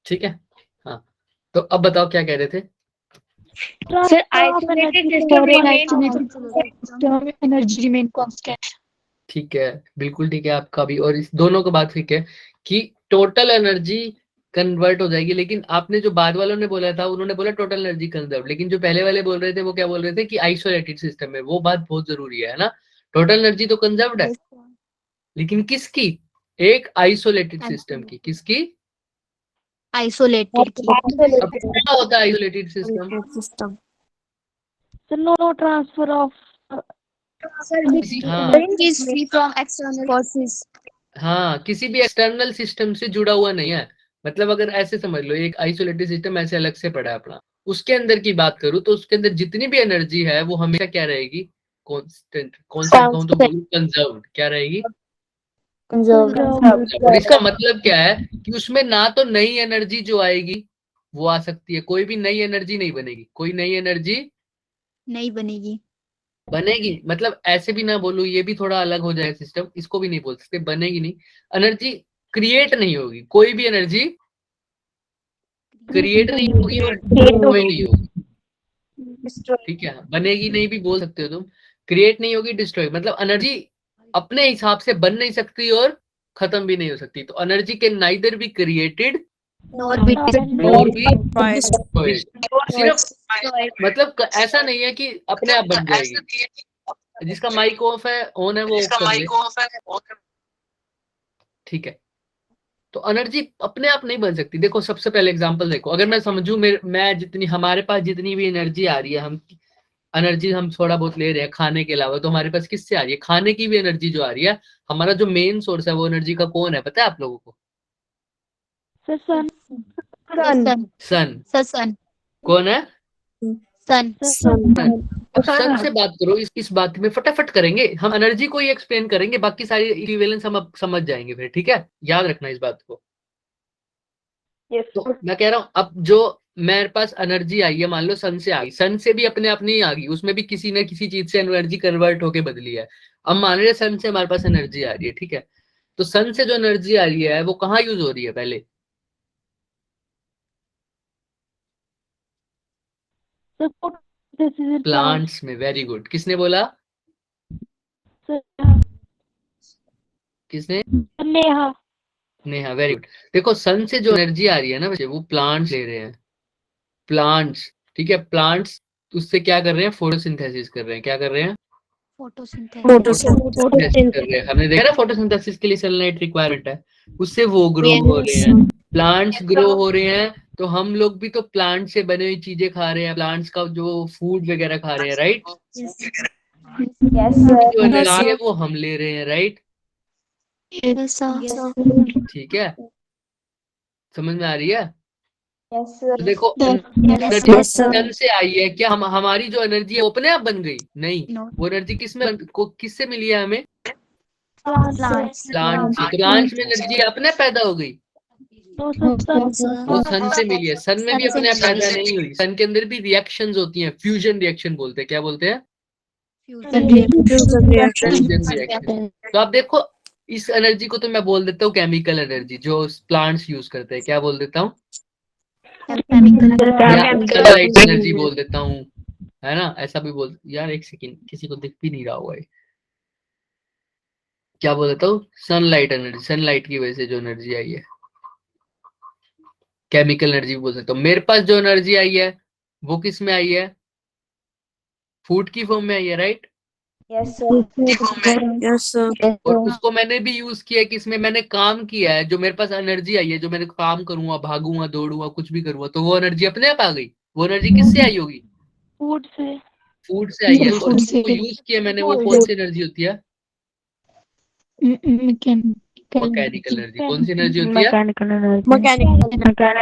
ठीक है, हाँ। तो अब बताओ क्या कह रहे थे? Sir, isolated system energy remain constant. ठीक है, बिल्कुल ठीक है आपका भी, और इस दोनों का बात ठीक है कि टोटल एनर्जी कन्वर्ट हो जाएगी, लेकिन आपने जो बाद वालों ने बोला था उन्होंने बोला टोटल एनर्जी कंजर्व, लेकिन जो पहले वाले बोल रहे थे वो क्या बोल रहे थे कि आइसोलेटेड सिस्टम है। वो बात बहुत जरूरी है ना। टोटल एनर्जी तो कंजर्व्ड है, लेकिन किसकी? एक आइसोलेटेड सिस्टम की। किसकी? आइसोलेटेड अब क्या होता है isolated system? System. So no transfer of हाँ is free from external forces. हाँ, किसी भी एक्सटर्नल सिस्टम से जुड़ा हुआ नहीं है। मतलब अगर ऐसे समझ लो, एक आइसोलेटेड सिस्टम ऐसे अलग से पड़ा है अपना, उसके अंदर की बात करूँ तो उसके अंदर जितनी भी एनर्जी है वो हमेशा क्या रहेगी? कांस्टेंट। कांस्टेंट कहूँ तो बोलूँ कंजर्व्ड। क्या रहेगी? और इसका मतलब क्या है कि उसमें ना तो नई एनर्जी जो आएगी वो आ सकती है, कोई भी नई एनर्जी नहीं बनेगी, कोई नई एनर्जी नहीं बनेगी। बनेगी। मतलब ऐसे भी ना बोलूं, ये भी थोड़ा अलग हो जाए सिस्टम, इसको भी नहीं बोल सकते बनेगी नहीं। एनर्जी क्रिएट नहीं होगी, कोई भी एनर्जी क्रिएट नहीं होगी और डिस्ट्रॉय नहीं होगी। ठीक है, बनेगी नहीं भी बोल सकते हो तुम। क्रिएट नहीं होगी, डिस्ट्रॉय मतलब एनर्जी अपने हिसाब से बन नहीं सकती और खत्म भी नहीं हो सकती। तो energy can neither be created nor B और भी destroyed। सिर्फ मतलब ऐसा नहीं है कि अपने आप बन जाएगी। जिसका माइक ऑफ है, ऑन है, वो ऑफ कर ले। ठीक है, तो एनर्जी अपने आप नहीं बन सकती। देखो सबसे पहले एग्जांपल देखो, अगर मैं समझू मैं जितनी हमारे पास जितनी भी एनर्जी आ रही है, हम एनर्जी हम थोड़ा बहुत ले रहे हैं खाने के अलावा, तो हमारे पास किससे आ रही है? खाने की भी एनर्जी जो आ रही है, हमारा जो मेन सोर्स है वो एनर्जी का कौन है पता है आप लोगों को? sun. सन। सन कौन है? सन अब सन से बात करो, इस बात में फटाफट करेंगे हम, एनर्जी को ही एक्सप्लेन करेंगे, बाकी सारी इक्विवेलेंस हम अब समझ जाएंगे फिर। ठीक है, याद रखना इस बात को। तो मैं कह रहा हूं, अब जो मेरे पास एनर्जी आई है, मान लो सन से आ गई, सन से भी अपने आप नहीं आ गई, उसमें भी किसी न किसी चीज से एनर्जी कन्वर्ट होके बदली है। अब मान रहे सन से हमारे पास एनर्जी आ रही है, ठीक है, तो सन से जो एनर्जी आ रही है वो कहाँ यूज हो रही है पहले? प्लांट्स में। वेरी गुड, किसने बोला? किसने? नेहा. Neha, very good. देखो सन से जो एनर्जी आ रही है ना बच्चे, वो प्लांट्स ले रहे हैं। प्लांट्स, ठीक है, प्लांट्स उससे क्या कर रहे हैं? फोटोसिंथेसिस कर रहे हैं। क्या कर रहे हैं? फोटोसिंथेसिस कर रहे हैं। हमने देखा ना फोटोसिंथेसिस के लिए सनलाइट रिक्वायरमेंट है, उससे वो ग्रो हो रहे हैं। प्लांट्स ग्रो हो रहे हैं, तो हम लोग भी तो प्लांट से बनी हुई चीजें खा रहे हैं, प्लांट्स का जो फूड वगैरह खा रहे हैं, राइट? जो एनर्जी है वो हम ले रहे हैं, राइट? ठीक है, समझ में आ रही है? तो देखो एनर्जी सन से आई है, क्या हम हमारी जो एनर्जी है वो अपने आप बन गई? नहीं, वो एनर्जी किससे मिली है हमें? प्लांट से। प्लांट्स में एनर्जी अपने पैदा हो गई, वो सन से मिली है। सन में भी अपने आप पैदा नहीं हुई, सन के अंदर भी रिएक्शंस होती हैं, फ्यूजन रिएक्शन बोलते हैं। क्या बोलते हैं? Fusion reaction. तो आप देखो, इस एनर्जी को तो मैं बोल देता हूँ केमिकल एनर्जी, जो प्लांट्स यूज करते हैं। क्या बोल देता हूँ? सनलाइट एनर्जी बोल देता हूँ, है ना? ऐसा भी बोल, यार एक सेकंड, किसी को दिख भी नहीं रहा हुआ है। क्या बोल देता हूँ? सनलाइट एनर्जी, सनलाइट की वजह से जो एनर्जी आई है, केमिकल एनर्जी भी बोल सकता हूँ। मेरे पास जो एनर्जी आई है वो किस में आई है? फूड की फॉर्म में आई है, राइट? और उसको मैंने भी यूज किया है, किसमें? मैंने काम किया है, जो मेरे पास एनर्जी आई है, जो मैंने काम करूंगा, भागूंगा, दौड़ूंगा, कुछ भी करूंगा, तो वो एनर्जी अपने आप आ गई। वो एनर्जी किससे आई होगी? फूड से. फूड से आई है। और उसको यूज किया मैंने, वो कौन सी एनर्जी होती है? Mechanical energy. कौन सी एनर्जी होती है?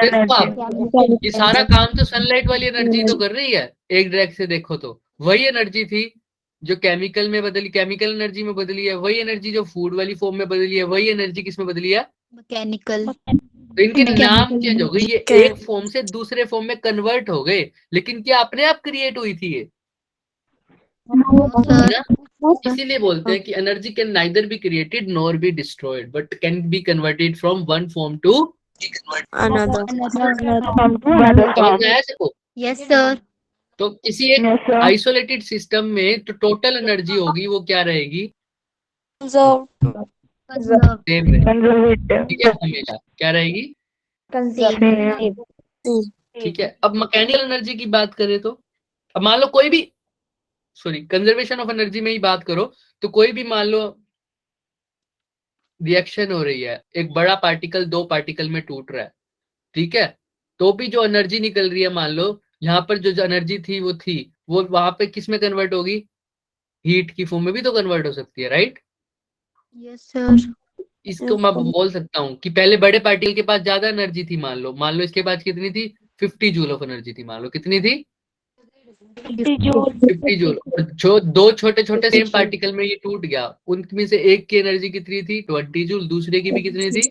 देखो आप, ये सारा काम तो सनलाइट वाली एनर्जी तो कर रही है, एक डायरेक्ट से देखो तो वही एनर्जी थी जो केमिकल में बदली, केमिकल एनर्जी में बदली है। वही एनर्जी जो फूड वाली फॉर्म में बदली है, वही एनर्जी किस में बदली है? मैकेनिकल। तो इनके नाम चेंज हो गए, ये एक फॉर्म से दूसरे फॉर्म में कन्वर्ट हो गए, लेकिन क्या अपने आप क्रिएट हुई थी ये? है ना? इसीलिए बोलते हैं कि energy can neither be created nor be destroyed, but can be converted from one form to Another. समझ में आया सबको? Yes, sir. तो किसी एक आइसोलेटेड सिस्टम में तो टोटल एनर्जी होगी वो क्या रहेगी? Conserve. सेम रहेगी, ठीक है, हमेशा क्या रहेगी? Same. ठीक है। अब मैकेनिकल एनर्जी की बात करें तो अब मान लो कोई भी कंजर्वेशन ऑफ एनर्जी में ही बात करो तो कोई भी मान लो रिएक्शन हो रही है, एक बड़ा पार्टिकल दो पार्टिकल में टूट रहा है, ठीक है, तो भी जो एनर्जी निकल रही है, मान लो यहाँ पर जो एनर्जी थी वो वहां पे किस में कन्वर्ट होगी? हीट की फॉर्म में भी तो कन्वर्ट हो सकती है, राइट? Yes, sir. इसको मैं बोल सकता हूँ कि पहले बड़े पार्टिकल के पास ज्यादा एनर्जी थी, मान लो इसके पास कितनी थी? 50 जूल ऑफ एनर्जी थी, मान लो कितनी थी? 50 जूल। और जो दो छोटे छोटे सेम पार्टिकल में ये टूट गया, उनमें से एक की एनर्जी कितनी थी? 20 जूल, दूसरे की भी कितनी थी?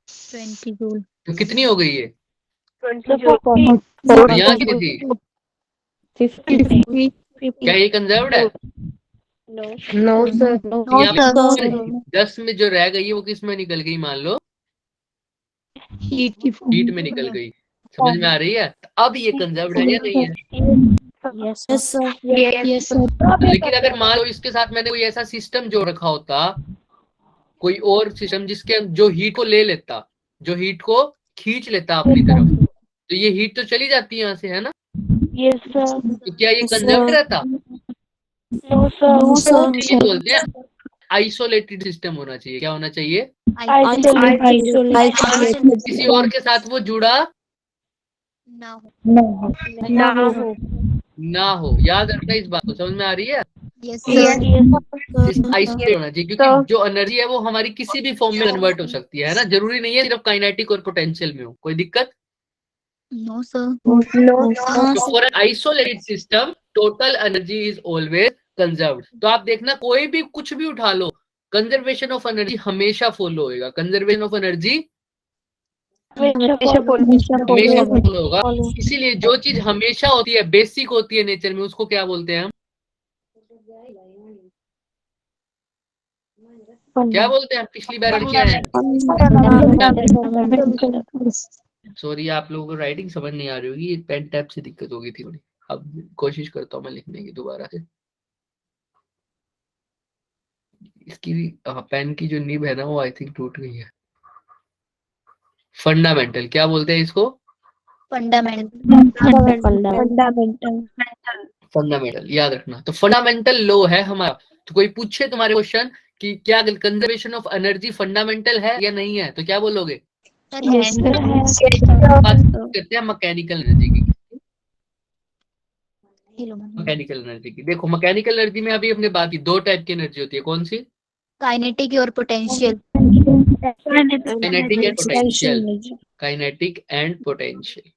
20 joule. तो कितनी हो गई ये? 20 यहाँ कितनी थी? 50. क्या ये कंजर्व्ड है? No, sir. यहाँ No, पे sir. 10 में जो रह गई है वो किस में निकल गई? मान लो Heat की form. हीट में निकल गई। समझ में आ रही है? अब ये कंजर्व्ड है या नहीं है? Yes, sir. Yes, sir. लेकिन अगर मान लो इसके साथ मैंने कोई ऐसा सिस्टम जो रखा होता, कोई और सिस्टम जिसके जो हीट को ले लेता, जो हीट को खींच लेता अपनी तरफ, तो ये हीट तो चली जाती है यहाँ से, है ना? तो क्या ये कंजर्व्ड रहता? ये बोलते हैं आइसोलेटेड सिस्टम होना चाहिए। क्या होना चाहिए? किसी और के साथ वो जुड़ा ना हो। याद रखना इस बात को। समझ में आ रही है? Yes, sir. आइसोलेटेड होना चाहिए क्योंकि जो एनर्जी है वो हमारी किसी भी फॉर्म में कन्वर्ट हो सकती है ना? जरूरी नहीं है सिर्फ काइनेटिक और पोटेंशियल में हो। कोई दिक्कत? No, sir. So for an isolated system, total energy is always conserved. तो आप देखना कोई भी कुछ भी उठा लो, कंजर्वेशन ऑफ एनर्जी हमेशा फॉलो होगा। कंजर्वेशन ऑफ एनर्जी हमेशा फॉलो होगा। इसीलिए जो चीज हमेशा होती है, बेसिक होती है नेचर में, उसको क्या बोलते हैं हम? क्या बोलते हैं? पिछली बार क्या है? सॉरी, आप लोगों को राइटिंग समझ नहीं आ रही होगी, पेन टैप से दिक्कत होगी थी थोड़ी। अब कोशिश करता हूँ मैं लिखने की दोबारा से। इसकी पेन की जो नीब है ना वो आई थिंक टूट गई है। फंडामेंटल क्या बोलते हैं इसको? फंडामेंटल याद रखना। तो फंडामेंटल लॉ है हमारा। तो कोई पूछे तुम्हारे क्वेश्चन कि क्या कंजर्वेशन ऑफ एनर्जी फंडामेंटल है या नहीं है, तो क्या बोलोगे? बात करते हैं मैकेनिकल एनर्जी की। मैकेनिकल एनर्जी की देखो, मैकेनिकल एनर्जी में अभी हमने बात की, दो टाइप की एनर्जी होती है। कौन सी? काइनेटिक और potential. Kinetic and potential. Kinetic and potential.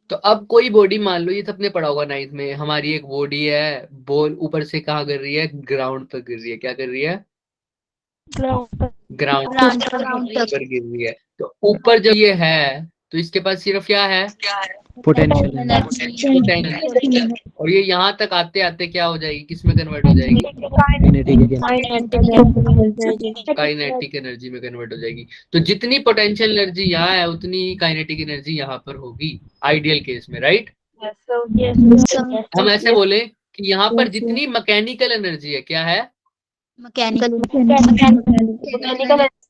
तो अब कोई बॉडी मान लो, ये सबने पढ़ा होगा नाइन्थ में, हमारी एक बॉडी है, बॉल ऊपर से कहाँ गिर रही है? ग्राउंड पर गिर रही है। क्या कर रही है? ग्राउंड पर गिर रही है। तो ऊपर जब ये है तो इसके पास सिर्फ क्या है? Potential. पोटेंशियल। और ये यहाँ तक आते आते क्या हो जाएगी? किस में कन्वर्ट हो जाएगी? काइनेटिक एनर्जी में कन्वर्ट हो जाएगी। तो जितनी पोटेंशियल एनर्जी यहाँ है उतनी ही काइनेटिक एनर्जी यहाँ पर होगी, आइडियल केस में, राइट? हम ऐसे बोले कि यहाँ पर जितनी मैकेनिकल एनर्जी है, क्या है? मैकेनिकल।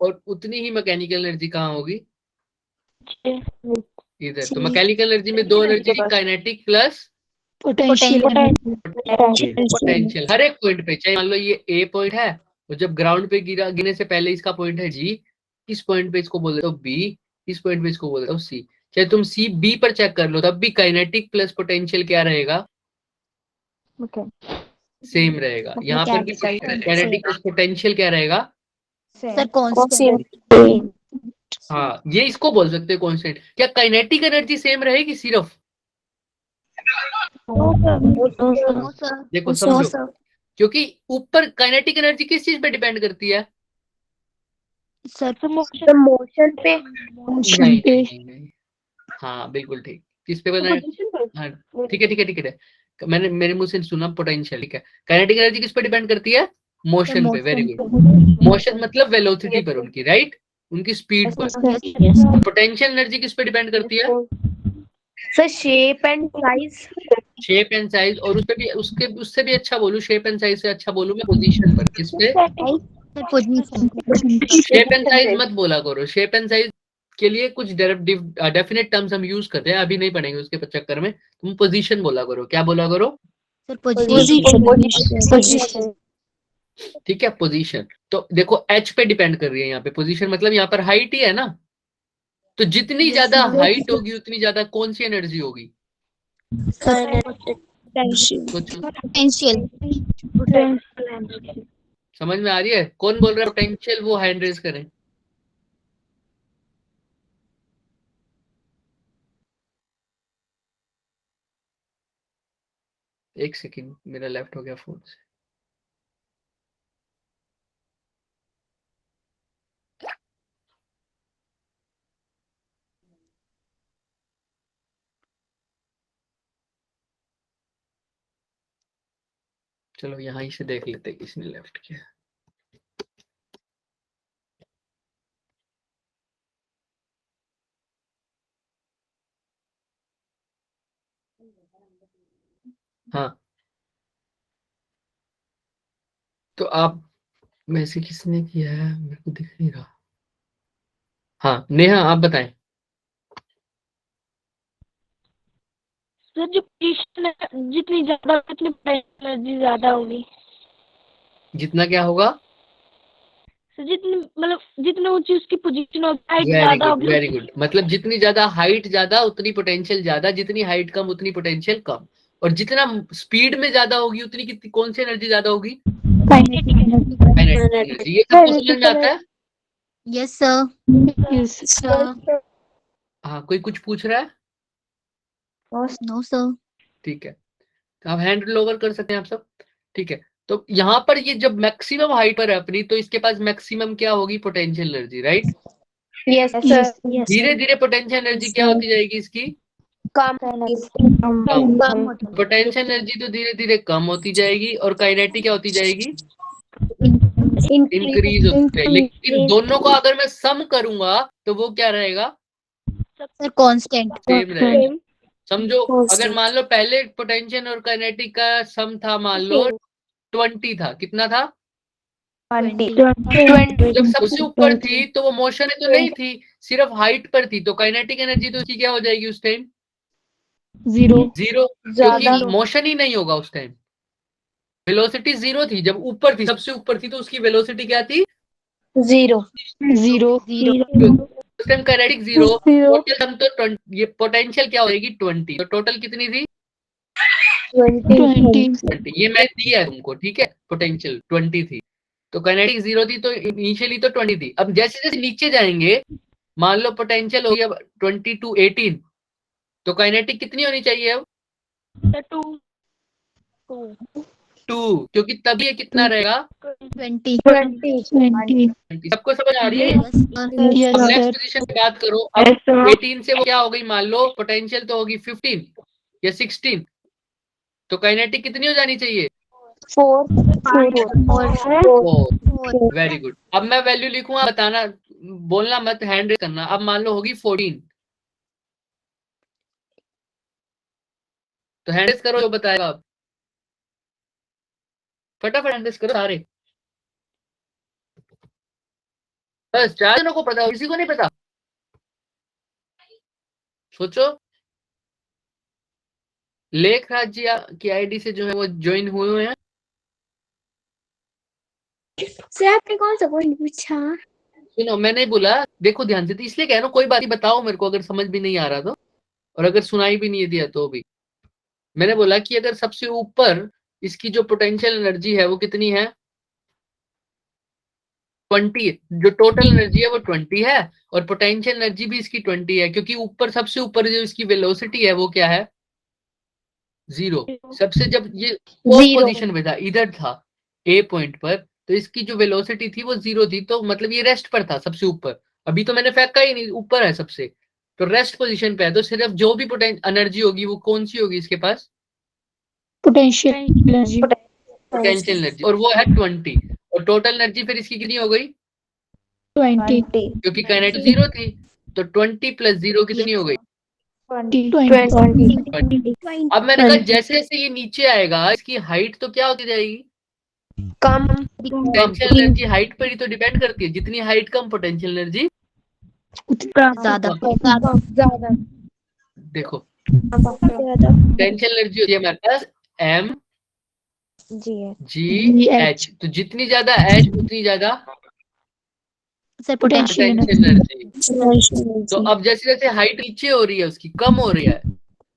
और उतनी ही मैकेनिकल एनर्जी कहाँ होगी? इधर। तो मैकेनिकल एनर्जी में दो एनर्जी, काइनेटिक प्लस पोटेंशियल। हर एक पॉइंट पे, चाहे मान लो ये ए पॉइंट है और जब ग्राउंड पे गिरने से पहले इसका पॉइंट है जी, इस पॉइंट पे इसको बोल देते हो बी, इस पॉइंट पे इसको बोल देते हो सी। चाहे तुम सी बी पर चेक कर लो, तब भी काइनेटिक प्लस पोटेंशियल क्या रहेगा? सेम रहेगा। यहाँ पर भी काइनेटिक प्लस पोटेंशियल क्या रहेगा? Sir constant. हाँ, ये इसको बोल सकते हैं कांस्टेंट। क्या काइनेटिक एनर्जी सेम रहेगी सिर्फ? देखो समझो, क्योंकि ऊपर काइनेटिक एनर्जी किस चीज पे डिपेंड करती है? सर मोशन पे। नहीं। हाँ बिल्कुल ठीक। किस पे बना? हाँ ठीक है। मैंने मेरे मुंह से सुना पोटेंशियल, ठीक है। काइनेटिक एनर्जी किस पे डिपेंड करती है? मोशन पे। Very good. मोशन मतलब वेलोसिटी पर उनकी, राइट? उनकी स्पीड पर। Yes. पोटेंशियल एनर्जी किस पे डिपेंड करती है? Sir, shape and size. Shape and size, और उसपे भी उससे भी अच्छा बोलूं, शेप एंड साइज से अच्छा बोलूं मैं पोजीशन पर। किस पे? Sir position. Shape and size मत बोला करो, शेप एंड साइज के लिए कुछ डेफिनेट टर्म्स हम यूज करते हैं, अभी नहीं पढ़ेंगे उसके चक्कर में। तुम पोजीशन बोला करो। क्या बोला करो? Sir position. Position. ठीक है, पोजीशन। तो देखो एच पे डिपेंड कर रही है यहाँ पे पोजीशन, मतलब यहाँ पर हाइट ही है ना। तो जितनी ज्यादा हाइट होगी उतनी ज्यादा कौन सी एनर्जी होगी? सोचो, पोटेंशियल। समझ में आ रही है? कौन बोल रहा है पोटेंशियल? वो हैंड रेज करें। एक सेकंड, मेरा लेफ्ट हो गया फोन से। चलो यहाँ ही से देख लेते हैं किसने लेफ्ट किया। हाँ, तो आप में से किसने किया है? मेरे को दिख नहीं रहा। हाँ नेहा, आप बताएं। सर जो पोजीशन है जितनी ज्यादा उतनी एनर्जी ज्यादा होगी। जितना क्या होगा? सर जितनी मतलब जितनी ऊंची उसकी पोजीशन होगी, हाइट वेरी ज्यादा गुड, होगी। Very good. मतलब जितनी ज्यादा हाइट ज्यादा उतनी पोटेंशियल ज्यादा, जितनी हाइट कम उतनी पोटेंशियल कम। और जितना स्पीड में ज्यादा होगी उतनी कितनी कौन सी एनर्जी ज्यादा होगी? Kinetic energy. ये सबको समझ में आता है? Yes sir. हाँ, कोई कुछ पूछ रहा है? No sir. ठीक है, तो आप हैंड ओवर कर सकते हैं आप सब। ठीक है, तो यहाँ पर ये जब मैक्सिमम हाइट पर है अपनी, तो इसके पास मैक्सिमम क्या होगी? Potential energy, right. Yes, sir. धीरे धीरे पोटेंशियल एनर्जी क्या होती जाएगी इसकी? Come. पोटेंशियल एनर्जी तो धीरे धीरे कम होती जाएगी, और काइनेटिक क्या होती जाएगी? इंक्रीज होती जाएगी। लेकिन दोनों को अगर मैं सम करूंगा तो वो क्या रहेगा? Sir constant. सेम रहेगा। समझो, अगर मान लो पहले पोटेंशियल और काइनेटिक का सम था, मान लो 20 था। कितना था? 20. जब सबसे ऊपर थी तो वो मोशन में तो नहीं थी, सिर्फ हाइट पर थी। तो काइनेटिक एनर्जी तो उसकी क्या हो जाएगी उस टाइम? जीरो, क्योंकि मोशन ही नहीं होगा उस टाइम। वेलोसिटी जीरो थी जब ऊपर थी, सबसे ऊपर थी, तो उसकी वेलोसिटी क्या थी? Zero. उस time kinetic zero. Total sum तो ये पोटेंशियल क्या हो जाएगी? 20। तो टोटल कितनी थी? 20। ये मैं दिया है तुमको, ठीक है। पोटेंशियल 20 थी, तो काइनेटिक जीरो थी, तो इनिशियली तो 20 थी। अब जैसे जैसे नीचे जाएंगे, मान लो पोटेंशियल हो गया 20 to 18, तो काइनेटिक कितनी होनी चाहिए अब? 2, क्योंकि तभी ये कितना रहेगा? 20। 20. सबको समझ आ रही है? यस अब नेक्स्ट पोजीशन की बात करो। अब 18 से वो क्या हो गई? मान लो पोटेंशियल तो होगी 15 या 16, तो काइनेटिक कितनी हो जानी चाहिए? 4. Very good. अब मैं वैल्यू लिखूंगा, बताना, बोलना मत, हैंड रेज करना। अब मान लो होगी 14, तो हैंड रेज करो जो बताएगा। आप फटाफट हैंड रेज करो सारे। बस 4 जनों को पता, किसी को नहीं पता? सोचो। लेखराज जी की आईडी से जो है वो ज्वाइन हुए हैं। सर आपने कौन सा क्वेश्चन पूछा? सुनो, मैं नहीं बोला, देखो ध्यान से, तो इसलिए कह रहा हूँ कोई बात नहीं, बताओ मेरे को अगर समझ भी नहीं आ रहा तो, और अगर सुनाई भी नहीं दिया तो भी। मैंने बोला कि अगर सबसे ऊपर इसकी जो पोटेंशियल एनर्जी है वो कितनी है? 20। जो टोटल एनर्जी है वो 20 है, और पोटेंशियल एनर्जी भी इसकी 20 है, क्योंकि ऊपर सबसे ऊपर जो इसकी वेलोसिटी है वो क्या है? 0। सबसे जब ये पोजीशन पे था, इधर था ए पॉइंट पर, तो इसकी जो वेलोसिटी थी वो 0 थी, तो मतलब ये रेस्ट पर था सबसे ऊपर। अभी तो मैंने फेंका ही नहीं, ऊपर है सबसे, तो रेस्ट पोजीशन पे है। तो सिर्फ जो भी एनर्जी होगी वो कौन सी होगी इसके पास? Potential energy. पोटेंशियल एनर्जी, और वो है 20। और टोटल एनर्जी फिर इसकी कितनी हो गई? 20 क्योंकि काइनेटिक 0 थी, तो 20 प्लस 0 कितनी हो गई? 20 अब मैंने कहा जैसे जैसे ये नीचे आएगा इसकी हाइट तो क्या होती जाएगी? कम पोटेंशियल एनर्जी हाइट पर ही तो डिपेंड करती है, जितनी हाइट कम पोटेंशियल एनर्जी ज्यादा ज्यादा देखो पोटेंशियल एनर्जी होती है हमारे पास m g h, तो जितनी ज्यादा h उतनी ज्यादा सर पोटेंशियल पोटेंशियल एनर्जी। तो अब जैसे जैसे हाइट नीचे हो रही है उसकी कम हो रही है,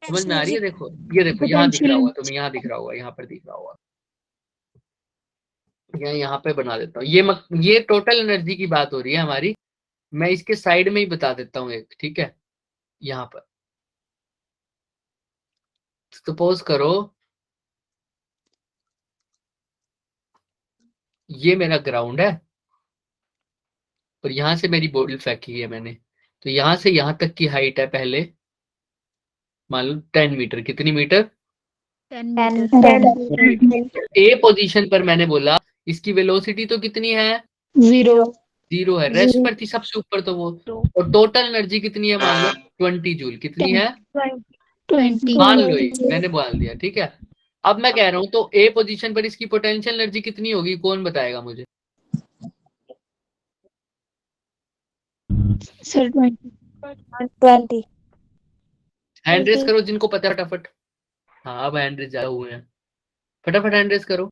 समझ में आ रही है? देखो ये देखो यहाँ दिख रहा होगा, तुम्हें यहाँ दिख रहा होगा, यहाँ पर दिख रहा होगा, यहाँ पे बना देता हूँ। ये टोटल एनर्जी की बात हो रही है हमारी। मैं इसके साइड में ही बता देता हूँ एक, ठीक है? यहाँ पर सपोज करो ये मेरा ग्राउंड है और यहाँ से मेरी बॉटल फेंकी है मैंने, तो यहाँ से यहाँ तक की हाइट है पहले मान लो 10 मीटर। कितनी मीटर? 10 ए पोजीशन पर मैंने बोला इसकी वेलोसिटी तो कितनी है? 0 है। रेस्ट पर थी सबसे ऊपर तो वो, और टोटल एनर्जी कितनी है मान लो 20 जूल। कितनी है? 20 मान लो ये मैंने बोल दिया, ठीक है? अब मैं कह रहा हूं तो ए पोजीशन पर इसकी पोटेंशियल एनर्जी कितनी होगी, कौन बताएगा मुझे? सर 20 हैंड रेस करो जिनको पता है फटाफट। हाँ अब हैंड रेस ज्यादा हुए हैं, फटाफट हैंड रेस करो।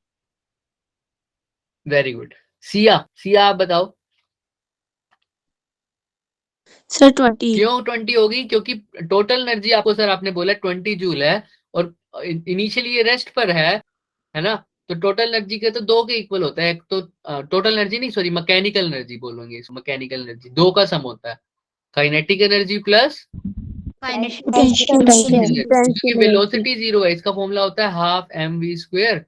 Very good. सिया आप बताओ। सर 20 क्यों 20 होगी? क्योंकि टोटल एनर्जी आपको सर आपने बोला 20 जूल है और इनिशियली ये रेस्ट पर है ना? तो टोटल एनर्जी के तो दो के इक्वल होता है। एक तो टोटल एनर्जी नहीं, सॉरी मैकेनिकल एनर्जी बोलेंगे, मैकेनिकल एनर्जी दो का सम होता है, काइनेटिक एनर्जी प्लस क्योंकि वेलोसिटी 0 है, इसका फॉर्मूला होता है हाफ mv²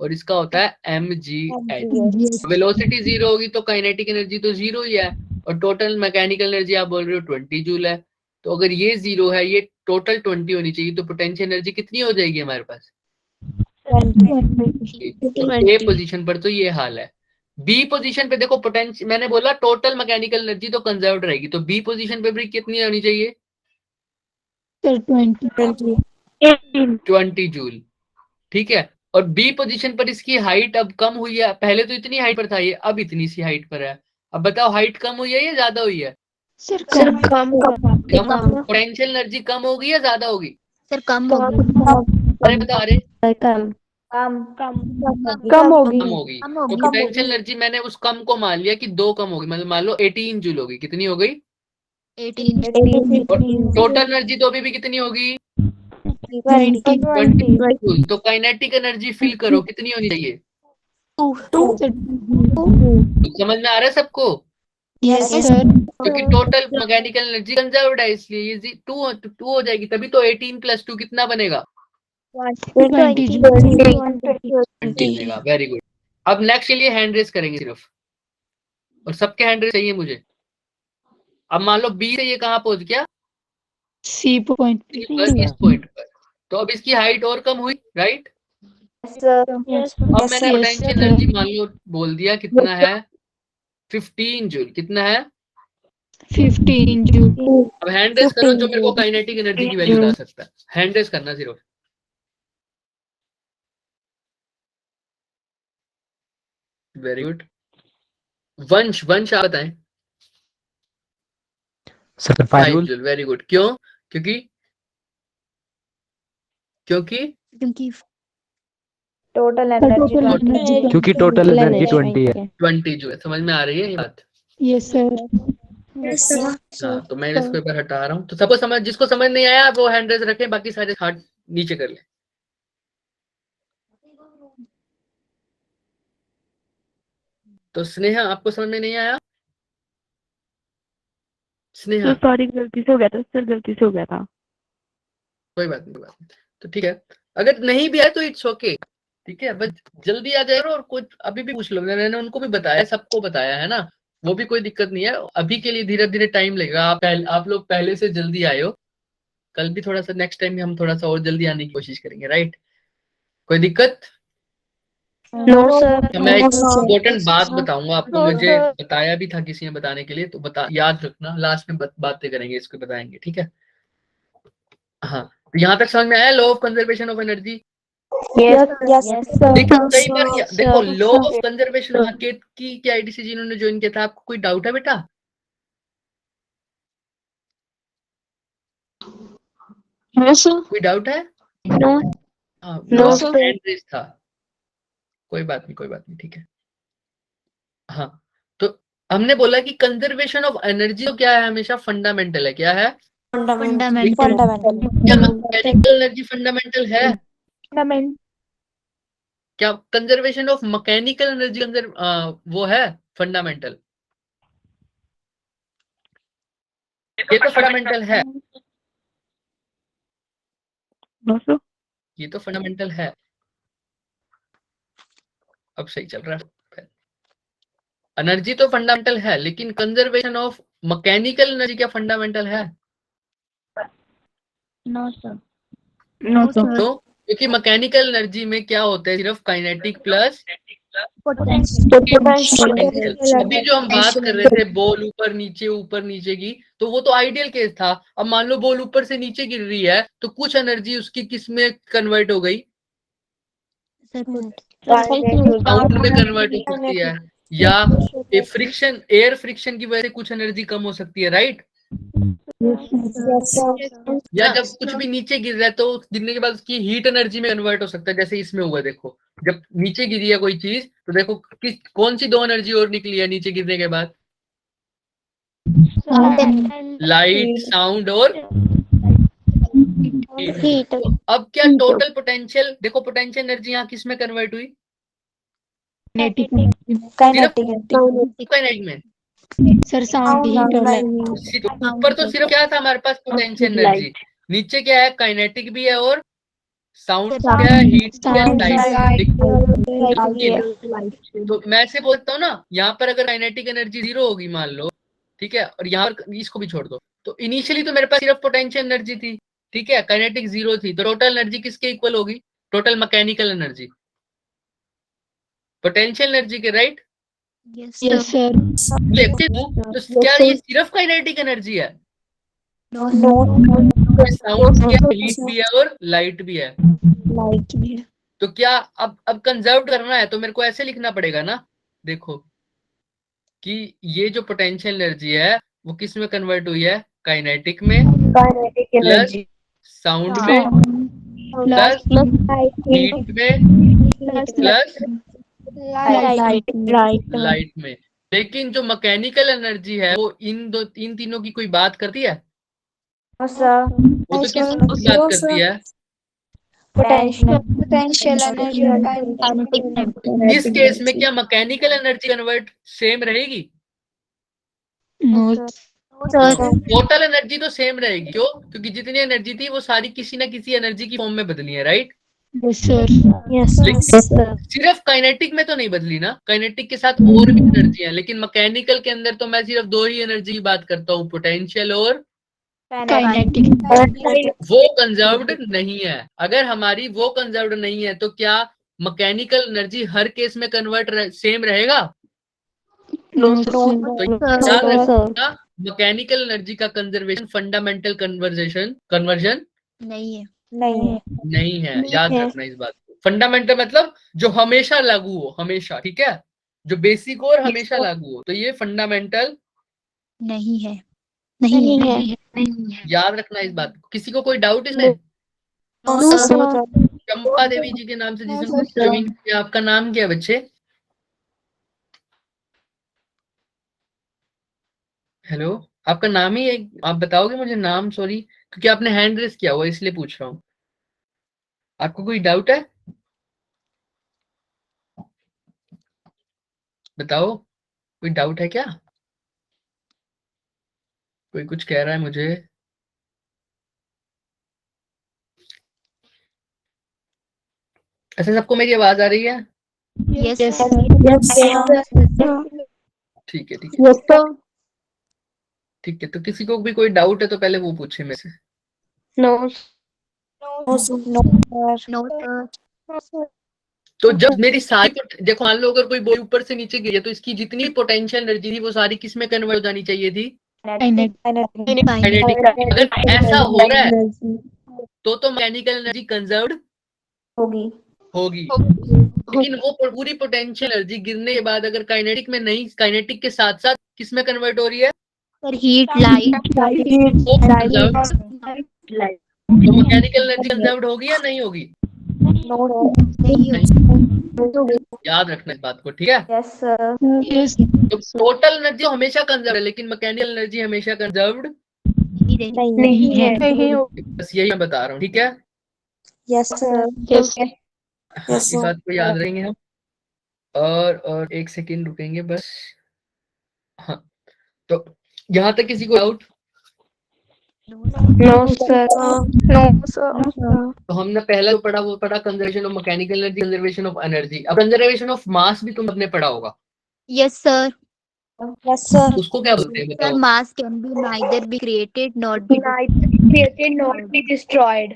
और इसका होता है mgh। वेलोसिटी 0 होगी तो काइनेटिक एनर्जी तो 0 ही है, और टोटल मैकेनिकल एनर्जी आप बोल रहे हो 20 जूल है। तो अगर ये 0 है, ये टोटल 20 होनी चाहिए, तो पोटेंशियल एनर्जी कितनी हो जाएगी हमारे पास? ए पोजीशन पर तो ये हाल है। बी पोजीशन पे देखो पोटेंशियल, मैंने बोला टोटल मैकेनिकल एनर्जी तो कंजर्व रहेगी, तो बी पोजीशन पे भी कितनी होनी चाहिए? 20 जूल, ठीक है? और बी पोजीशन पर इसकी हाइट अब कम हुई है, पहले तो इतनी हाइट पर था ये, अब इतनी सी हाइट पर है। अब बताओ हाइट कम हुई है या ज्यादा हुई है? सर कम। पोटेंशियल एनर्जी कम होगी या ज्यादा होगी? सर कम होगी अरे बता रहे कम कम होगी। कम तो होगी पोटेंशियल एनर्जी मैंने उस कम को मान लिया कि 2 कम होगी, मतलब मान लो 18 जूल होगी। कितनी हो गई? 18 और टोटल एनर्जी तो अभी भी कितनी होगी? 20 जूल। तो काइनेटिक एनर्जी फिल करो कितनी होनी चाहिए? 2 समझ में आ रहा है सबको? यस सर क्योंकि टोटल मैकेनिकल एनर्जी कंजर्व्ड है, इसलिए ये 2 हो जाएगी। तभी तो 18 + 2 कितना बनेगा? 20 बनेगा। Very good. अब नेक्स्ट के लिए हैंड रेस करेंगे सिर्फ, और सबके हैंड रेस चाहिए मुझे। अब मान लो बी से ये कहाँ पहुंच गया? सी पॉइंट इस पॉइंट पर। तो अब इसकी हाइट और कम हुई, राइट? अब मैंने पोटेंशियल एनर्जी मान लो बोल दिया कितना है? 15 जूल। कितना है? 15 जूल। अब हैंड रेस करो जो मेरे को काइनेटिक एनर्जी की वैल्यू बता सकता है। हैंड रेस करना सिर्फ। Very good. वंश आप बताएं। Sir 5 joule. Very good. क्यों? क्योंकि टोटल एनर्जी क्योंकि टोटल एनर्जी 20 है। 20 जूल। समझ में आ रही है ये बात? यस सर हाँ, तो मैं इसको एक बार हटा रहा हूँ। तो सबको समझ, जिसको समझ नहीं आया वो हैंड रेस रखें, बाकी सारे हाथ नीचे कर ले। तो स्नेहा आपको समझ में नहीं आया? स्नेहा सॉरी गलती से हो गया था सर, गलती से हो गया था। कोई बात नहीं, कोई बात नहीं। तो ठीक है, अगर नहीं भी आया तो इट्स ओके, ठीक है? बस जल्दी आ जाएगा। और कुछ अभी भी पूछ लो, मैंने उनको भी बताया, सबको बताया है ना, वो भी कोई दिक्कत नहीं है। अभी के लिए धीरे धीरे टाइम लगेगा। आप लोग पहले से जल्दी आए हो, कल भी थोड़ा सा, नेक्स्ट टाइम भी हम थोड़ा सा और जल्दी आने की कोशिश करेंगे, राइट? कोई दिक्कत? No, sir. मैं एक No, sir. इम्पोर्टेंट बात बताऊंगा आपको, No, मुझे sir. बताया भी था किसी ने बताने के लिए, तो बता याद रखना, लास्ट में बातें करेंगे, इसको बताएंगे, ठीक है। हाँ, तो यहाँ तक समझ में आया law of conservation of energy. Yes, yes, sir. देखो कई बार Sir. देखो लॉ ऑफ कंजर्वेशन साकेत की आईडीसी जिन्होंने ज्वाइन किया था, आपको कोई डाउट है बेटा? No, sir. कोई डाउट है? No. हाँ, No, मेरा sir. hand raise था, कोई बात नहीं, ठीक है। हाँ, तो हमने बोला कि कंजर्वेशन ऑफ एनर्जी तो क्या है, हमेशा फंडामेंटल है। क्या है? Fundamental Fundamental. क्या मैकेनिकल एनर्जी फंडामेंटल है? Fundamental. क्या कंजर्वेशन ऑफ मैकेनिकल एनर्जी वो है फंडामेंटल? ये तो फंडामेंटल है, No, sir. ये तो फंडामेंटल है। अब सही चल रहा है। एनर्जी तो फंडामेंटल है, लेकिन कंजर्वेशन ऑफ मैकेनिकल एनर्जी क्या फंडामेंटल है? No, sir. No, sir. तो क्योंकि मैकेनिकल एनर्जी में क्या होता है, सिर्फ काइनेटिक प्लस Potential. अभी जो हम बात कर रहे थे बॉल ऊपर नीचे की, तो वो तो आइडियल केस था। अब मान लो बॉल ऊपर से नीचे गिर रही है, तो कुछ एनर्जी उसकी किस में कन्वर्ट हो गई? साउंड में कन्वर्ट हो सकती है, या फ्रिक्शन, एयर फ्रिक्शन की वजह से कुछ एनर्जी कम हो सकती है, राइट? Yes, sir. या जब कुछ भी नीचे गिर रहा है तो गिरने के बाद उसकी हीट एनर्जी में कन्वर्ट हो सकता है, जैसे इसमें हुआ। देखो जब नीचे गिरी है कोई चीज, तो देखो कौन सी दो एनर्जी और निकली है नीचे गिरने के बाद? लाइट, साउंड और हीट। तो अब क्या टोटल पोटेंशियल, देखो पोटेंशियल एनर्जी यहाँ किस में कन्वर्ट हुई? काइनेटिक में। सर साउंड हीट ऊपर तो सिर्फ क्या था हमारे पास? Potential energy. नीचे क्या है? काइनेटिक भी है और साउंड क्या है? हीट क्या है? लाइट। तो मैं ऐसे बोलता हूँ ना, यहाँ पर अगर काइनेटिक एनर्जी 0 होगी मान लो, ठीक है, और यहाँ पर इसको भी छोड़ दो, तो इनिशियली तो मेरे पास सिर्फ पोटेंशियल एनर्जी थी, ठीक है, काइनेटिक 0 थी, तो टोटल एनर्जी किसके इक्वल होगी? Total mechanical energy potential energy के, राइट? Yes sir. तो क्या ये सिर्फ काइनेटिक एनर्जी है? No. साउंड भी है, हीट भी है और लाइट भी है। Light भी है. तो क्या अब कंजर्व करना है तो मेरे को ऐसे लिखना पड़ेगा ना, देखो कि ये जो पोटेंशियल एनर्जी है वो किस में कन्वर्ट हुई है? काइनेटिक में Kinetic प्लस energy. साउंड में प्लस हीट में प्लस लाइट में। लेकिन जो मैकेनिकल एनर्जी है वो इन तीनों की कोई बात करती है? No, sir. वो तो किस बात करती है? Potential energy. इस केस में क्या मैकेनिकल एनर्जी कन्वर्ट सेम रहेगी? No, टोटल एनर्जी तो सेम रहेगी, क्यों? क्योंकि जितनी एनर्जी थी वो सारी किसी ना किसी एनर्जी की फॉर्म में बदली है, राइट? sir. Yes, sir. सिर्फ काइनेटिक में तो नहीं बदली ना, काइनेटिक के साथ और भी एनर्जी है, लेकिन मैकेनिकल के अंदर तो मैं सिर्फ दो ही एनर्जी की बात करता हूँ, पोटेंशियल और Kinetic. वो कंजर्व्ड नहीं है। अगर हमारी वो कंजर्व्ड नहीं है तो क्या मैकेनिकल एनर्जी हर केस में कन्वर्ट सेम रहेगा? No, तो sir. याद रखना, मैकेनिकल एनर्जी का कंजर्वेशन फंडामेंटल कन्वर्जन नहीं है, याद रखना इस बात को। फंडामेंटल मतलब जो हमेशा लागू हो, हमेशा, ठीक है, जो बेसिक हो और हमेशा लागू हो, तो ये फंडामेंटल नहीं है याद रखना इस बात को। किसी को कोई डाउट इसमें? चंपा देवी जी के नाम से जिसने ज्वाइन किया, आपका नाम क्या है बच्चे? हेलो, आपका नाम ही है, आप बताओगे मुझे नाम? सॉरी, क्योंकि आपने हैंड रेस किया हुआ इसलिए पूछ रहा हूँ। आपको कोई डाउट है? बताओ, कोई डाउट है क्या? कोई कुछ कह रहा है मुझे? ऐसे सबको मेरी आवाज आ रही है? यस ठीक है, ठीक है, ठीक है। तो किसी को भी कोई डाउट है तो पहले वो पूछे मेरे से। नो सर तो तो जब मेरी सारी देखो, मान लो अगर कोई बॉडी ऊपर से नीचे गिरी है तो इसकी जितनी पोटेंशियल एनर्जी थी वो सारी किस में कन्वर्ट हो जानी चाहिए थी? काइनेटिक। अगर ऐसा हो रहा है तो मैकेनिकल एनर्जी कंजर्व्ड होगी। होगी, लेकिन वो पूरी पोटेंशियल एनर्जी गिरने के बाद अगर काइनेटिक में नहीं, काइनेटिक के साथ साथ किस में कन्वर्ट हो रही है? सर हीट लाइट वो कंजर्व्ड, तो मैकेनिकल एनर्जी कंजर्व्ड होगी या नहीं होगी? नहीं नहीं। याद रखना इस बात को, ठीक है? Yes sir. Yes. तो टोटल एनर्जी हमेशा कंजर्व है, लेकिन मैकेनिकल एनर्जी हमेशा कंजर्व्ड नहीं है। नहीं है। बस यही मैं बता रहा हूँ, ठीक है? Yes sir. Yes. हाँ, इस बात को याद रखेंगे हम। और एक सेकंड रुकेंगे बस। हाँ, तो यहाँ तक किसी को doubt? No sir. No sir. तो हमने पहला जो पढ़ा वो पढ़ा conservation of mechanical energy, conservation of energy. अब कंजर्वेशन ऑफ मास भी तुमने पढ़ा होगा, यस सर। Yes sir. उसको क्या बोलते हैं सर बताओ? Mass can be neither be created not be Created, not be destroyed.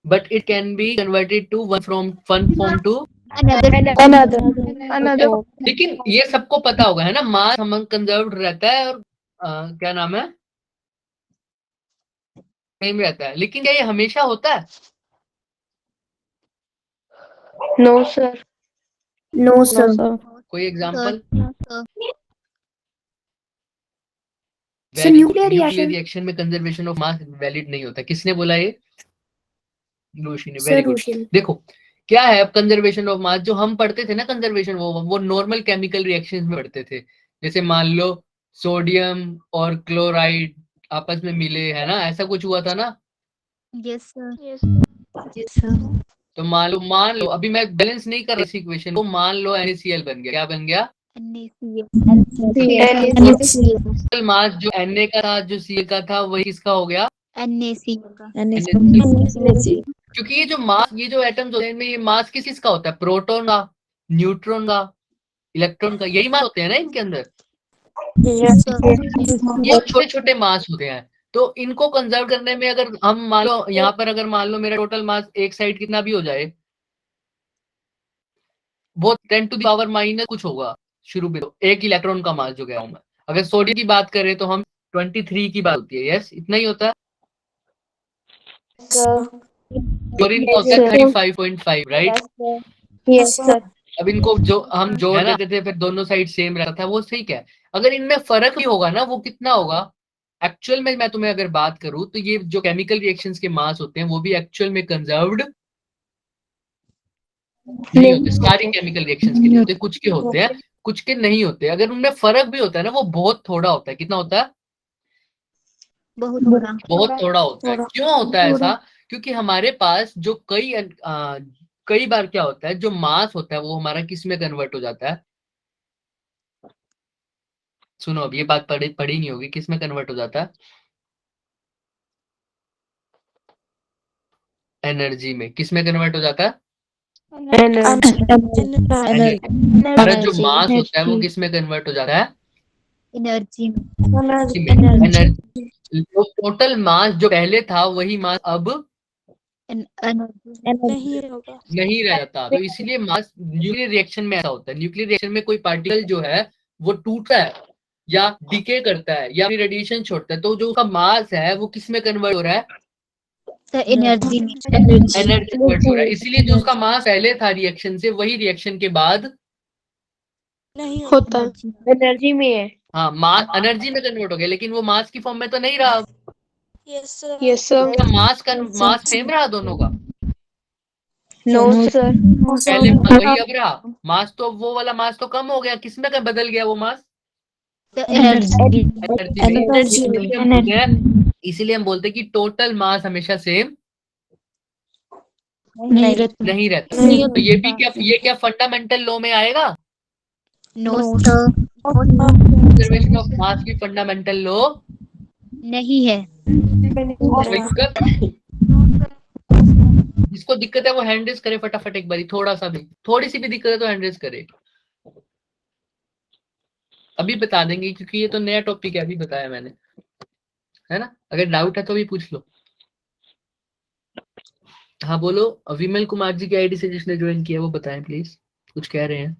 But it can be converted to one form to another Another. लेकिन ये सबको पता होगा, है ना? मास हम कंजर्व्ड रहता है और क्या नाम है, सेम रहता है, लेकिन क्या ये हमेशा होता है? No sir. No sir. कोई example? So nuclear reaction. Reaction में कंजर्वेशन ऑफ मास वैलिड नहीं होता। किसने बोला ये? रोशी ने। Sir very good. Roshan. देखो क्या है, अब कंजर्वेशन ऑफ मास जो हम पढ़ते थे ना, कंजर्वेशन वो नॉर्मल केमिकल रिएक्शंस में पढ़ते थे। जैसे मान लो सोडियम और क्लोराइड आपस में मिले, है ना? ऐसा कुछ हुआ था ना? Yes sir. Yes sir. तो मान लो अभी मैं बैलेंस नहीं कर रहा इस इक्वेशन को, मान लो NaCl बन गया। क्या बन गया? टोटल मास जो Na का था, जो Cl का था, वही किसका हो गया? NaCl। क्योंकि ये जो मास, ये जो एटम्स होते हैं इनमें, ये मास किस का होता है? प्रोटॉन का, न्यूट्रॉन का, इलेक्ट्रॉन का, यही मास होते हैं ना इनके अंदर। Yes. ये छोटे छोटे मास होते हैं। तो इनको कंजर्व करने में अगर हम मान लो यहाँ पर, अगर मान लो मेरा टोटल मास एक साइड कितना भी हो जाए, वो 10⁻⁻ कुछ होगा शुरू में, तो एक इलेक्ट्रॉन का मास जो गया हूं मैं। अगर सोडियम की बात करें तो हम 23 की बात होती है। यस, इतना ही होता है। क्लोरीन का होता है 35.5, राइट? Yes sir. अब इनको जो हम जोड़ देते थे, फिर दोनों साइड सेम रहता था, वो ठीक है। अगर इनमें फर्क ही होगा ना, वो कितना होगा एक्चुअल में? मैं तुम्हें अगर बात करूं तो ये जो केमिकल रिएक्शंस के मास होते हैं वो भी एक्चुअल में कंजर्व्ड नहीं होते। सारी केमिकल रिएक्शंस के लिए होते, कुछ के होते हैं, कुछ के नहीं होते। अगर उनमें फर्क भी होता है ना, वो बहुत थोड़ा होता है। कितना होता है? बहुत बड़ा। बहुत थोड़ा होता है। क्यों होता है ऐसा? क्योंकि हमारे पास जो कई बार क्या होता है, जो मास होता है वो हमारा किस में कन्वर्ट हो जाता है? सुनो, अब ये बात पढ़ी नहीं होगी। किस में कन्वर्ट हो जाता है? एनर्जी में। किस में कन्वर्ट हो जाता है? हमारा जो मास होता है वो किस में कन्वर्ट हो जाता है? Energy energy. तो टोटल मास जो पहले था वही मास अब नहीं रहता। तो इसलिए मास न्यूक्लियर रिएक्शन में ऐसा होता है। न्यूक्लियर रिएक्शन में कोई पार्टिकल जो है वो टूटता है या डिके करता है या रेडिएशन छोड़ता है, तो जो उसका मास है वो किस में कन्वर्ट हो रहा है? एनर्जी एनर्जी कन्वर्ट हो रहा है। इसीलिए जो उसका मास पहले था रिएक्शन से, वही रिएक्शन के बाद नहीं होता। एनर्जी में है। हाँ, मास एनर्जी में कन्वर्ट हो गया, लेकिन वो मास की फॉर्म में तो नहीं रहा। Yes sir. मास सेम रहा दोनों का? No sir. पहले वही अब रहा मास, तो वो वाला मास तो कम हो गया। किसमें बदल गया वो मास? एनर्जी इसीलिए हम बोलते हैं कि टोटल मास हमेशा सेम नहीं नहीं रहता। तो ये क्या फंडामेंटल लॉ में आएगा? No sir conservation of mass की फंडामेंटल लॉ नहीं है। जिसको दिक्कत है वो हैंड रेज करे फटाफट एक बारी। थोड़ी सी भी दिक्कत है तो हैंड रेज करे। अभी बता देंगे क्योंकि ये तो नया टॉपिक है, अभी बताया मैंने, है ना? अगर डाउट है तो भी पूछ लो। हाँ बोलो, विमल कुमार जी की आईडी से जिसने ज्वाइन किया वो बताएं प्लीज, कुछ कह रहे हैं।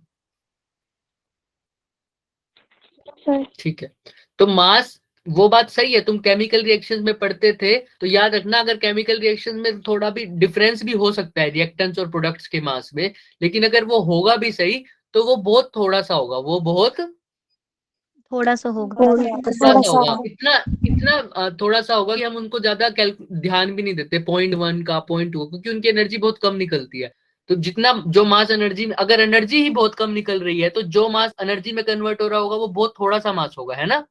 सर ठीक है, तो मास, वो बात सही है, तुम केमिकल रिएक्शंस में पढ़ते थे तो याद रखना, अगर केमिकल रिएक्शन में थोड़ा भी डिफरेंस भी हो सकता है रिएक्टेंट्स और प्रोडक्ट्स के मास में, लेकिन अगर वो होगा भी सही तो वो बहुत थोड़ा सा होगा, वो बहुत थोड़ा सा होगा। थोड़ा सा होगा, इतना इतना थोड़ा सा होगा कि हम उनको ज्यादा ध्यान भी नहीं देते, 0.1 का 0.2, क्योंकि उनकी एनर्जी बहुत कम निकलती है। तो जितना जो मास एनर्जी में, अगर एनर्जी ही बहुत कम निकल रही है तो जो मास एनर्जी में कन्वर्ट हो रहा होगा वो बहुत थोड़ा सा मास होगा, है ना।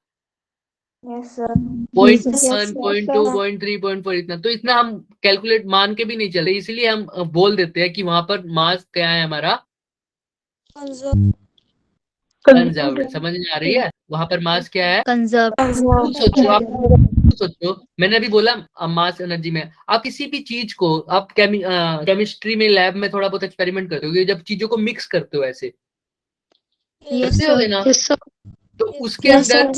Yes sir. 0.1, 0.2, 0.3, 0.4, इतना तो, इतना हम कैलकुलेट मान के भी नहीं चल रहे, इसीलिए हम बोल देते हैं कि वहां पर मास क्या है हमारा, कंजर्व्ड। समझ में आ रही है, वहां पर मास क्या है। कंजर्व। खुद सोचो आप, खुद सोचो, मैंने अभी बोला मास एनर्जी में, आप किसी भी चीज को, आप केमिस्ट्री में लैब में थोड़ा बहुत एक्सपेरिमेंट करते हो, जब चीजों को मिक्स करते हो ऐसे यस करते हो सर। ना, तो उसके अंदर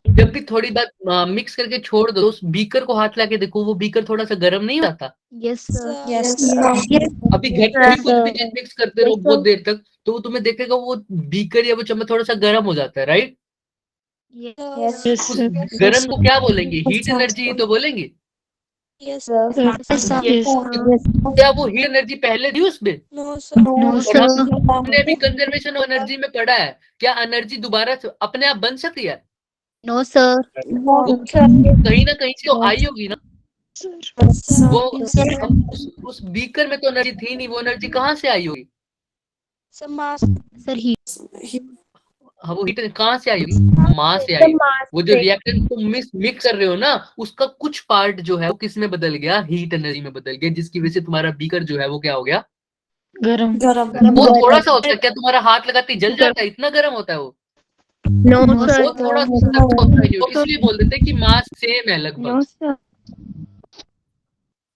जब भी थोड़ी बात मिक्स करके छोड़ दो, उस बीकर को हाथ लगा के देखो, वो बीकर थोड़ा सा गर्म नहीं होता। Yes sir. यस अभी घर में भी कुछ भी चीज मिक्स करते रहो बहुत देर तक, तो तुम्हें देखेगा वो बीकर या वो चम्मच थोड़ा सा गर्म हो जाता है, राइट। यस उस गर्म को क्या बोलेंगे, हीट एनर्जी ही तो बोलेंगे। क्या वो हीट एनर्जी पहले थी उसमें। नो और सर। हमने अभी कंजर्वेशन ऑफ एनर्जी में पढ़ा है, क्या एनर्जी दोबारा से अपने आप बन सकती है। No sir. वो कहीं ना कहीं से तो आई होगी ना। वो अब उस बीकर में तो एनर्जी थी नहीं, वो एनर्जी कहाँ से आई होगी। सर ही। हाँ, वो हीट कहाँ से आई होगी, मास से आई। वो जो रिएक्टेंट तुम मिक्स कर रहे हो ना, उसका कुछ पार्ट जो है वो किस में बदल गया, हीट एनर्जी में बदल गया, जिसकी वजह से तुम्हारा बीकर जो है वो क्या हो गया, गरम। वो थोड़ा सा होता है, क्या तुम्हारा हाथ लगाते ही जल जाता है, इतना गर्म होता है वो। नो वो सर। थोड़ा सा होता है, इसलिए बोल देते हैं कि मास सेम है लगभग।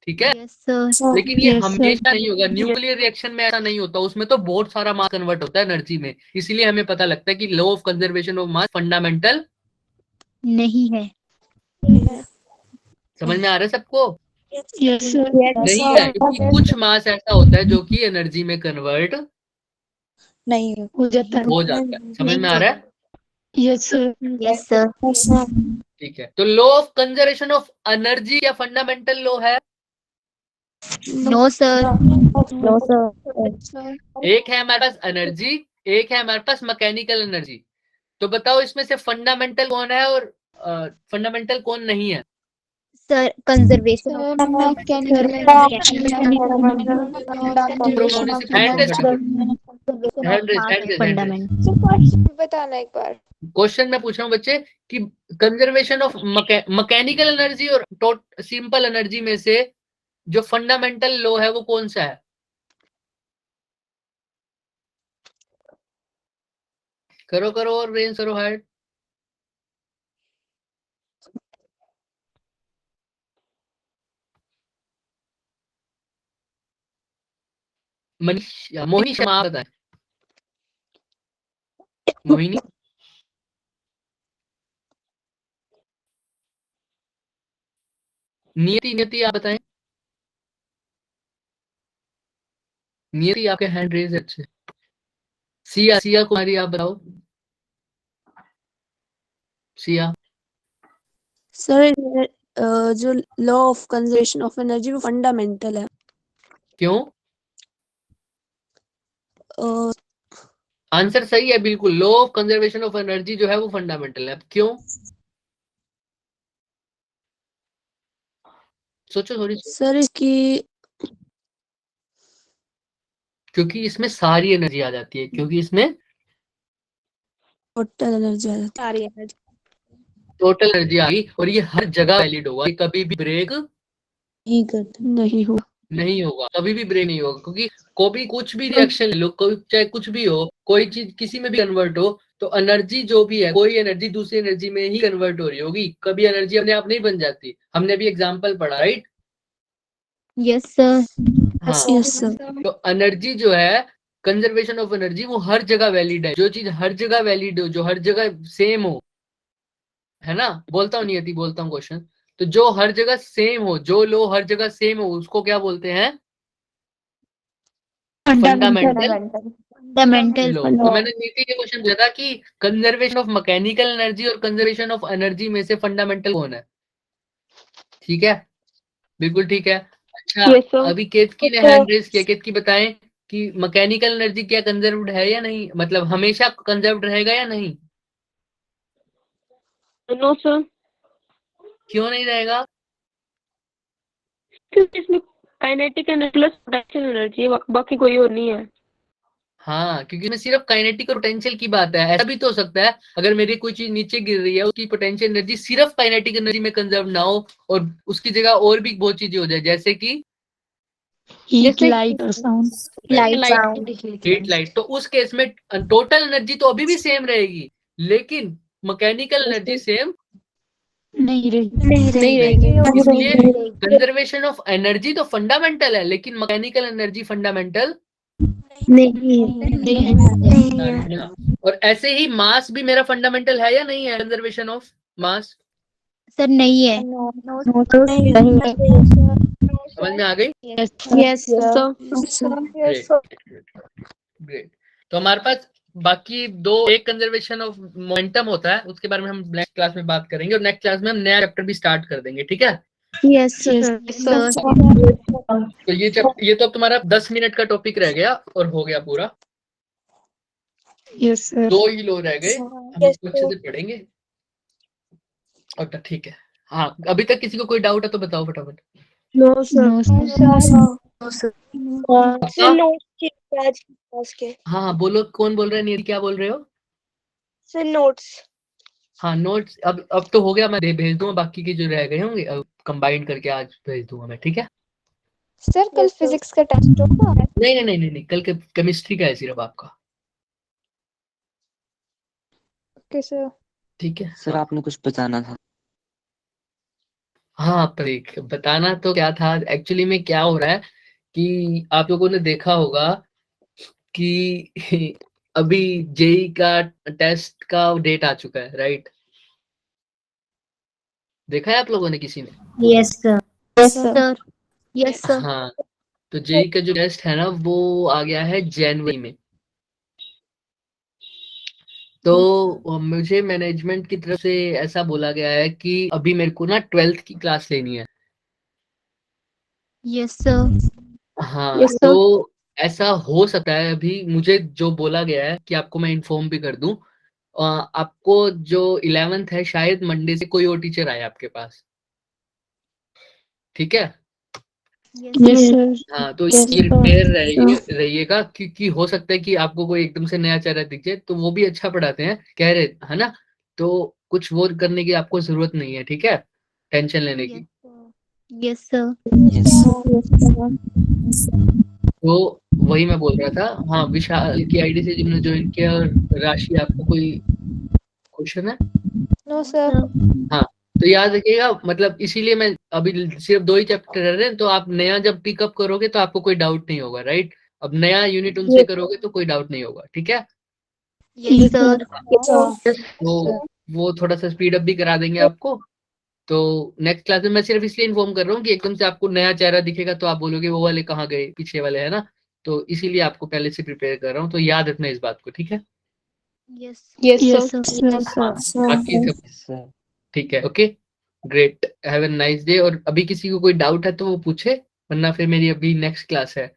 ठीक है, यस सर। लेकिन ये हमेशा नहीं होगा, न्यूक्लियर रिएक्शन में ऐसा नहीं होता, उसमें तो बहुत सारा मास कन्वर्ट होता है एनर्जी में, इसीलिए हमें पता लगता है कि law of conservation of mass fundamental नहीं है। समझ में आ रहा है सबको। Yes sir. नहीं है, क्योंकि कुछ मास ऐसा होता है जो कि एनर्जी में कन्वर्ट हो जाता है। हो जाता है। समझ में आ रहा है। Yes sir. Yes sir. ठीक है, तो law of conservation of energy या फंडामेंटल लॉ है। No sir. एक है हमारे पास एनर्जी, एक है हमारे पास मैकेनिकल एनर्जी। तो बताओ इसमें से फंडामेंटल कौन है और फंडामेंटल कौन नहीं है। Sir conservation fundamental. बताना एक बार। क्वेश्चन मैं पूछ रहा हूँ बच्चे कि कंजर्वेशन ऑफ मैकेनिकल एनर्जी और सिंपल एनर्जी में से जो फंडामेंटल लॉ है वो कौन सा है। करो करो और ब्रेन करो हार्ड। मनीष, मोहिनी शर्मा, आप बताएं। मोहिनी, नियति, नियति आप बताएं। नियति आपके हैंड रेज है अच्छे। सिया, सिया कुमारी आप बताओ। सिया, सर जो law of conservation of energy वो फंडामेंटल है। क्यों। आंसर सही है बिल्कुल, law of conservation of energy जो है वो फंडामेंटल है। क्यों, सोचो थोड़ी। सर इसकी क्योंकि इसमें सारी एनर्जी आ जाती है, क्योंकि इसमें टोटल एनर्जी आ जाती है। टोटल एनर्जी आ गई, और ये हर जगह वैलिड होगा, कभी भी ब्रेक नहीं हो। नहीं होगा, कभी भी ब्रेक नहीं होगा, क्योंकि कभी कुछ भी रिएक्शन लो, कोई चाहे कुछ भी हो, कोई चीज किसी में भी कन्वर्ट हो, तो एनर्जी जो भी है, कोई एनर्जी दूसरी एनर्जी में ही कन्वर्ट हो रही होगी, कभी एनर्जी अपने आप नहीं बन जाती। हमने भी एग्जांपल पढ़ा, राइट। Yes sir. हाँ, यस सर। तो एनर्जी जो है, कंजर्वेशन ऑफ एनर्जी, वो हर जगह वैलिड है। जो चीज हर जगह वैलिड हो, जो हर जगह सेम हो, है ना। बोलता हूँ नियति, बोलता हूँ क्वेश्चन। तो जो हर जगह सेम हो, जो लो हर जगह सेम हो, उसको क्या बोलते हैं, फंडामेंटल Fundamental. लो। तो मैंने नीति के क्वेश्चन दिया था कि कंजर्वेशन ऑफ मैकेनिकल एनर्जी और कंजर्वेशन ऑफ एनर्जी में से फंडामेंटल कौन है। ठीक है, बिल्कुल ठीक है। अच्छा, Yes, sir. अभी केतकी ने हैंड रेज किया। केतकी बताएं कि मैकेनिकल एनर्जी क्या कंजर्व्ड है या नहीं, मतलब हमेशा कंजर्व्ड रहेगा या नहीं। No, sir. क्यों नहीं रहेगा। क्योंकि इसमें kinetic energy plus potential energy है, बाकी कोई और नहीं है। हाँ, क्योंकि इसमें सिर्फ काइनेटिक और पोटेंशियल की बात है। ऐसा भी तो हो सकता है अगर मेरी कोई चीज नीचे गिर रही है, उसकी पोटेंशियल एनर्जी सिर्फ काइनेटिक एनर्जी में कंजर्व ना हो और उसकी जगह और भी बहुत चीजें हो जाए, जैसे कि हीट, लाइट और साउंड। Heat light. तो उस केस में टोटल एनर्जी तो अभी भी सेम रहेगी, लेकिन मैकेनिकल एनर्जी सेम नहीं रही। नहीं रहेगी। इसलिए कंजर्वेशन ऑफ एनर्जी तो फंडामेंटल है, लेकिन मैकेनिकल एनर्जी फंडामेंटल नहीं। और ऐसे ही मास भी मेरा फंडामेंटल है या नहीं है, कंजर्वेशन ऑफ मास। सर नहीं है। समझ में आ गई। Yes, sir. ग्रेट। तो हमारे पास बाकी दो, एक कंजर्वेशन ऑफ मोमेंटम होता है, उसके बारे में हम नेक्स्ट क्लास में बात करेंगे, और नेक्स्ट क्लास में हम नया चैप्टर भी स्टार्ट कर देंगे। ठीक है, Yes, sir. तो ये तो अब तुम्हारा 10 मिनट का टॉपिक रह गया और हो गया पूरा। Yes sir. 2 ही लोग रह गए, हम इसको अच्छे से पढ़ेंगे। और ठीक है, हाँ, अभी तक किसी को कोई डाउट है तो बताओ फटाफट। No, sir. हाँ, बोलो, कौन बोल रहा है। नीति, क्या बोल रहे हो। Sir notes. हाँ, नोट्स अब तो हो गया, मैं भेज दूंगा। बाकी के जो रह गए होंगे अब कंबाइन करके आज भेज दूंगा मैं। ठीक है सर कल फिजिक्स का टेस्ट होगा। नहीं, कल के केमिस्ट्री का है सिर्फ आपका। Okay sir. ठीक है सर आपने कुछ बताना था। हाँ, देख, बताना तो क्या था एक्चुअली में, क्या हो रहा है कि आप लोगों ने देखा होगा कि अभी जेई का टेस्ट का डेट आ चुका है, राइट। देखा है आप लोगों ने किसी ने। Yes sir. Yes sir. हाँ, तो जेई का जो टेस्ट है ना वो आ गया है जनवरी में। तो मुझे मैनेजमेंट की तरफ से ऐसा बोला गया है कि अभी मेरे को ना 12th की क्लास लेनी है। Yes sir. हाँ, Yes, sir. तो ऐसा हो सकता है, अभी मुझे जो बोला गया है कि आपको मैं इन्फॉर्म भी कर दूं, आपको जो 11th है शायद मंडे से कोई और टीचर आए आपके पास। ठीक है, यस सर। हाँ, तो Yes, ये sir. प्रिपेयर रहिएगा, क्योंकि हो सकता है कि आपको कोई एकदम से नया चेहरा दिख जाए। तो वो भी अच्छा पढ़ाते हैं कह रहे, है ना। तो कुछ वो करने की आपको जरूरत नहीं है, ठीक है, टेंशन लेने की। Yes sir. तो वही मैं बोल रहा था। हाँ, विशाल की आईडी से जिन्होंने ज्वाइन किया, और राशि, आपको कोई क्वेश्चन है। No sir. हाँ, तो याद रखिएगा, मतलब इसीलिए मैं अभी सिर्फ 2 ही चैप्टर रह रहे हैं, तो आप नया जब पिकअप करोगे तो आपको कोई डाउट नहीं होगा, राइट। अब नया यूनिट उनसे करोगे तो कोई डाउट नहीं होगा, ठीक है। Yes sir. तो वो थोड़ा सा स्पीड अप भी करा देंगे आपको। तो नेक्स्ट क्लास में मैं सिर्फ इसलिए इन्फॉर्म कर रहा हूँ कि एकदम से आपको नया चेहरा दिखेगा तो आप बोलोगे वो वाले कहाँ गए, पीछे वाले, है ना। तो इसीलिए आपको पहले से प्रिपेयर कर रहा हूँ, तो याद रखना इस बात को, ठीक है। Yes sir. बाकी सब सर ठीक है, okay, great, have a nice day. और अभी किसी को कोई डाउट है तो वो पूछे, वरना फिर मेरी अभी नेक्स्ट क्लास है,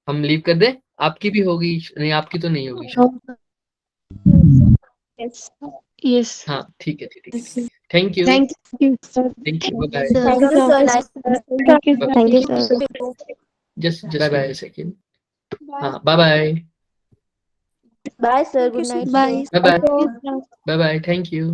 हम लीव कर दें। आपकी भी होगी, नहीं आपकी तो नहीं होगी शायद। यस। हाँ, ठीक है, ठीक है, thank you, Thank you sir. Thank you, bye. Thank you sir. Just bye second. हाँ, bye bye, bye sir, good night. Bye. Bye bye, bye bye, thank you.